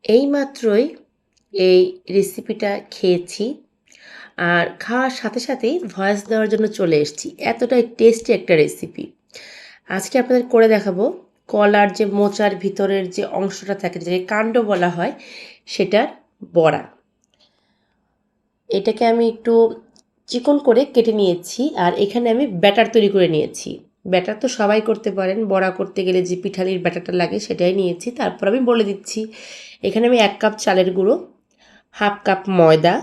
এইমাত্রই এই রেসিপিটা খেয়েছি আর খাওয়ার সাথে সাথেই ভয়েস দেওয়ার জন্য চলে এসেছি। এতটাই টেস্টি একটা রেসিপি। আজকে আপনাদের করে দেখাবো কলার যে মোচার ভিতরের যে অংশটা থাকে, যেটাকে কাণ্ড বলা হয়, সেটার বড়া। এটাকে আমি একটু চিকন করে কেটে নিয়েছি আর এখানে আমি ব্যাটার তৈরি করে নিয়েছি। ব্যাটার তো সবাই করতে পারেন, বড়া করতে গেলে যে পিঠালির ব্যাটারটা লাগে সেটাই নিয়েছি। তারপর আমি বলে দিচ্ছি, এখানে আমি 1 কাপ চালের গুঁড়ো, হাফ কাপ ময়দা,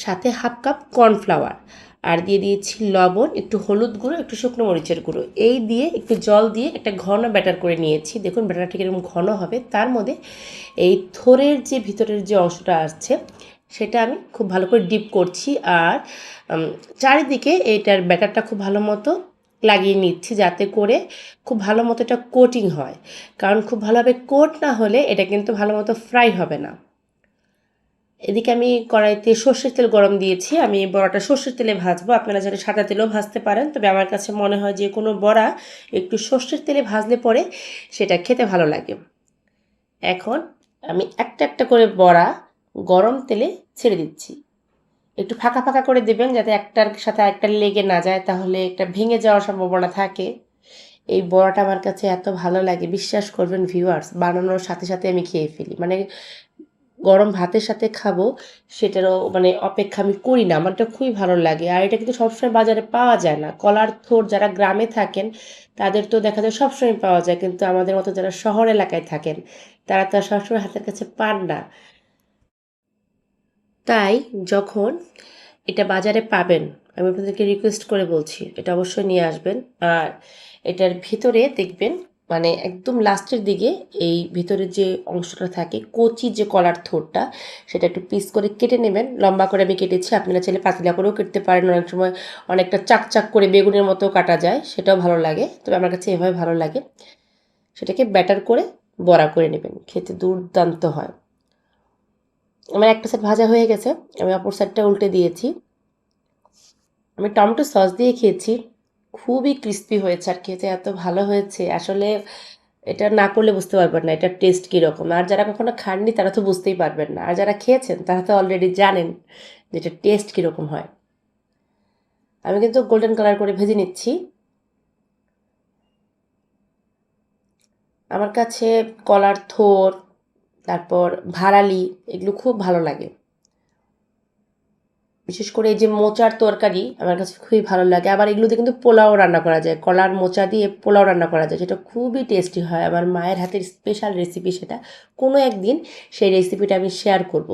সাথে হাফ কাপ কর্নফ্লাওয়ার আর দিয়ে দিয়েছি লবণ, একটু হলুদ গুঁড়ো, একটু শুকনো মরিচের গুঁড়ো। এই দিয়ে একটু জল দিয়ে একটা ঘন ব্যাটার করে নিয়েছি। দেখুন ব্যাটারটা কীরকম ঘন হবে। তার মধ্যে এই থোড়ের যে ভিতরের যে অংশটা আসছে সেটা আমি খুব ভালো করে ডিপ করছি আর চারিদিকে এইটার ব্যাটারটা খুব ভালো মতো লাগিয়ে নিচ্ছি, যাতে করে খুব ভালো মতো এটা কোটিং হয়। কারণ খুব ভালোভাবে কোট না হলে এটা কিন্তু ভালো মতো ফ্রাই হবে না। এদিকে আমি কড়াইতে সর্ষের তেল গরম দিয়েছি। আমি বড়াটা সর্ষের তেলে ভাজবো। আপনারা চাইলে সাদা তেলেও ভাজতে পারেন, তবে আমার কাছে মনে হয় যে কোনো বড়া একটু সর্ষের তেলে ভাজলে পরে সেটা খেতে ভালো লাগে। এখন আমি একটা একটা করে বড়া গরম তেলে ছেড়ে দিচ্ছি। একটু ফাঁকা ফাঁকা করে দেবেন যাতে একটার সাথে আরেকটা লেগে না যায়, তাহলে একটা ভেঙে যাওয়ার সম্ভাবনা থাকে। এই বড়াটা আমার কাছে এত ভালো লাগে, বিশ্বাস করবেন ভিউয়ার্স, বানানোর সাথে সাথে আমি খেয়ে ফেলি। মানে গরম ভাতের সাথে খাবো সেটারও মানে অপেক্ষা আমি করি না, আমার এটা খুবই ভালো লাগে। আর এটা কিন্তু সবসময় বাজারে পাওয়া যায় না। কলার থোড় যারা গ্রামে থাকেন তাদের তো দেখা যায় সবসময় পাওয়া যায়, কিন্তু আমাদের মতো যারা শহর এলাকায় থাকেন তারা তো আর সবসময় হাতের কাছে পান না। তাই যখন এটা বাজারে পাবেন, আমি আপনাদেরকে রিকোয়েস্ট করে বলছি এটা অবশ্যই নিয়ে আসবেন। আর এটার ভিতরে দেখবেন মানে একদম লাস্টের দিকে এই ভিতরের যে অংশটা থাকে, কচি যে কলার থোড়টা, সেটা একটু পিস করে কেটে নেবেন। লম্বা করে আমি কেটেছি, আপনারা চাইলে পাতলা করেও কেটে পারেন। অনেক সময় অনেকটা চাক চাক করে বেগুনের মতো কাটা যায়, সেটাও ভালো লাগে, তবে আমার কাছে এভাবে ভালো লাগে। সেটাকে ব্যাটার করে বড়া করে নেবেন, খেতে দুর্দান্ত হয়। আমার একটা সাইড ভাজা হয়ে গেছে, আমি অপর সাইডটা উল্টে দিয়েছি। আমি টমেটো সস দিয়ে খেয়েছি, খুবই ক্রিস্পি হয়েছে আর খেতে এত ভালো হয়েছে। আসলে এটা না করলে বুঝতে পারবেন না এটার টেস্ট কীরকম। আর যারা কখনো খাননি তারা তো বুঝতেই পারবেন না, আর যারা খেয়েছেন তারা তো অলরেডি জানেন যে এটার টেস্ট কীরকম হয়। আমি কিন্তু গোল্ডেন কালার করে ভেজে নিচ্ছি। আমার কাছে কলার থোড়, তারপর ভাড়ালি, এগুলো খুব ভালো লাগে। বিশেষ করে এই যে মোচার তরকারি আমার কাছে খুবই ভালো লাগে। আবার এগুলো দিয়ে কিন্তু পোলাও রান্না করা যায়, কলার মোচা দিয়ে পোলাও রান্না করা যায়, যেটা খুবই টেস্টি হয়। আমার মায়ের হাতের স্পেশাল রেসিপি সেটা। কোনো একদিন সেই রেসিপিটা আমি শেয়ার করব।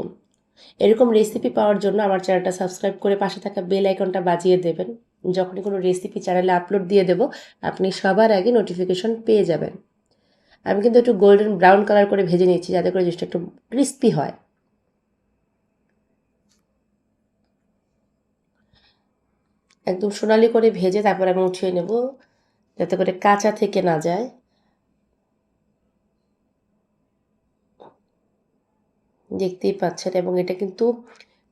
এরকম রেসিপি পাওয়ার জন্য আমার চ্যানেলটা সাবস্ক্রাইব করে পাশে থাকা বেল আইকনটা বাজিয়ে দেবেন। যখনই কোনো রেসিপি চ্যানেলে আপলোড দিয়ে দেব, আপনি সবার আগে নোটিফিকেশন পেয়ে যাবেন। আমি কিন্তু একটু গোল্ডেন ব্রাউন কালার করে ভেজে নিচ্ছি যাতে করে জিনিসটা একটু ক্রিস্পি হয়। একদম সোনালি করে ভেজে তারপর আমি উঠিয়ে নেব, যাতে করে কাঁচা থেকে না যায়। দেখতেই পাচ্ছেন, এবং এটা কিন্তু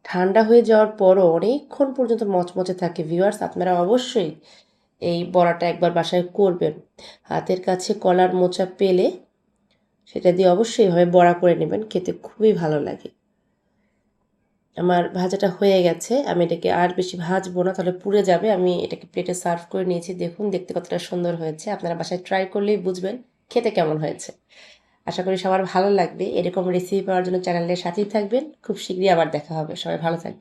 ঠান্ডা হয়ে যাওয়ার পরও অনেকক্ষণ পর্যন্ত মচমচে থাকে। ভিউয়ার্স, আপনারা অবশ্যই এই বড়াটা একবার বাসায় করবেন। হাতের কাছে কলার মোচা পেলে সেটা দিয়ে অবশ্যই এভাবে বড়া করে নেবেন, খেতে খুবই ভালো লাগে। আমার ভাজাটা হয়ে গেছে, আমি এটাকে আর বেশি ভাজবো না, তাহলে পুড়ে যাবে। আমি এটাকে প্লেটে সার্ভ করে নিয়েছি। দেখুন দেখতে কতটা সুন্দর হয়েছে। আপনারা বাসায় ট্রাই করলেই বুঝবেন খেতে কেমন হয়েছে। আশা করি সবার ভালো লাগবে। এরকম রেসিপি পাওয়ার জন্য চ্যানেলের সাথেই থাকবেন। খুব শীঘ্রই আবার দেখা হবে। সবাই ভালো থাকবেন।